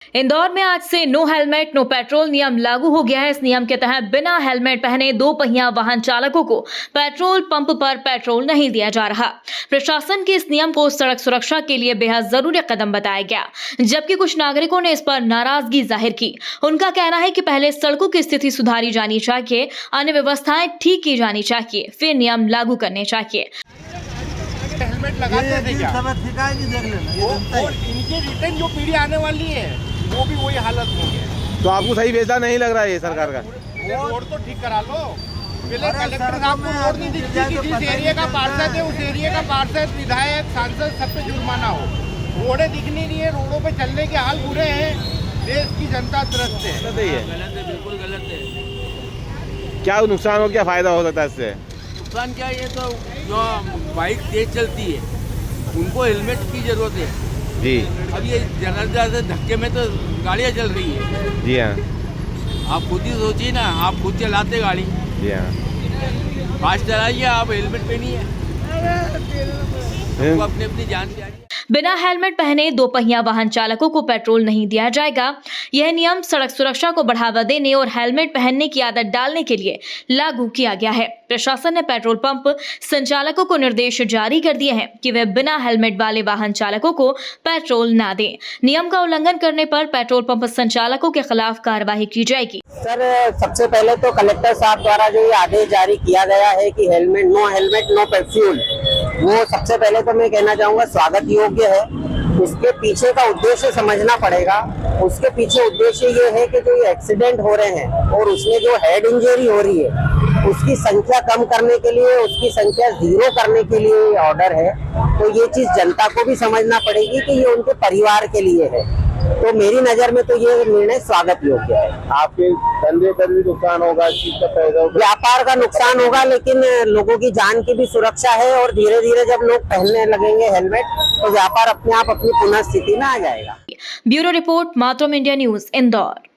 इंदौर में आज से नो हेलमेट नो पेट्रोल नियम लागू हो गया है। इस नियम के तहत बिना हेलमेट पहने दो पहिया वाहन चालकों को पेट्रोल पंप पर पेट्रोल नहीं दिया जा रहा। प्रशासन के इस नियम को सड़क सुरक्षा के लिए बेहद जरूरी कदम बताया गया, जबकि कुछ नागरिकों ने इस पर नाराजगी जाहिर की। उनका कहना है कि पहले सड़कों की स्थिति सुधारी जानी चाहिए, अन्य व्यवस्थाएं ठीक की जानी चाहिए, फिर नियम लागू करने चाहिए। हेलमेट लगाते थे क्या? देख लेना और इनके रिटर्न जो पीढ़ी आने वाली है वो भी वही हालत होगी। तो आपको सही फैसला नहीं लग रहा है ये सरकार का? रोड तो ठीक करा लो। पहले कलेक्टर साहब को रोड नहीं दिखती कि जिस एरिया का पार्षद है उस एरिया का पार्षद, विधायक, सांसद सब पे जुर्माना हो। रोडें दिख नहीं रही है, रोडों पे चलने के हाल बुरे हैं, देश की जनता त्रस्त है। गलत है ये, गलत है, बिल्कुल गलत है। क्या नुकसान हो, क्या फायदा हो सकता है इससे? नुकसान क्या, ये तो जो बाइक तेज चलती है उनको हेलमेट की जरूरत है जी। अब ये जनाजा धक्के में तो गाड़ियाँ चल रही है। जी हाँ, आप खुद ही सोचिए ना, आप खुद चलाते गाड़ी, जी हाँ। फास्ट चलाइए, आप हेलमेट पहनिए, आपको अपनी अपनी जान प्यारी है। बिना हेलमेट पहने दो पहिया वाहन चालकों को पेट्रोल नहीं दिया जाएगा। यह नियम सड़क सुरक्षा को बढ़ावा देने और हेलमेट पहनने की आदत डालने के लिए लागू किया गया है। प्रशासन ने पेट्रोल पंप संचालकों को निर्देश जारी कर दिए हैं कि वे बिना हेलमेट वाले वाहन चालकों को पेट्रोल ना दें। नियम का उल्लंघन करने पर पेट्रोल पंप संचालकों के खिलाफ कार्रवाई की जाएगी। सर, सबसे पहले तो कलेक्टर साहब द्वारा जो ये आदेश जारी किया गया है कि हेलमेट नो पेट्रोल, वो सबसे पहले तो मैं कहना चाहूँगा स्वागत योग्य है। इसके पीछे का उद्देश्य समझना पड़ेगा। उसके पीछे उद्देश्य ये है कि जो ये एक्सीडेंट हो रहे हैं और उसमें जो हेड इंजरी हो रही है उसकी संख्या कम करने के लिए, उसकी संख्या 0 करने के लिए ये ऑर्डर है। तो ये चीज जनता को भी समझना पड़ेगी कि ये उनके परिवार के लिए है। तो मेरी नजर में तो ये निर्णय स्वागत योग्य है। आपके धंधे पर भी नुकसान होगा, इस चीज का फायदा होगा? व्यापार का नुकसान होगा, लेकिन लोगों की जान की भी सुरक्षा है और धीरे धीरे जब लोग पहनने लगेंगे हेलमेट तो व्यापार अपने आप अपनी पुनः स्थिति में आ जाएगा। ब्यूरो रिपोर्ट, मातृम इंडिया न्यूज, इंदौर।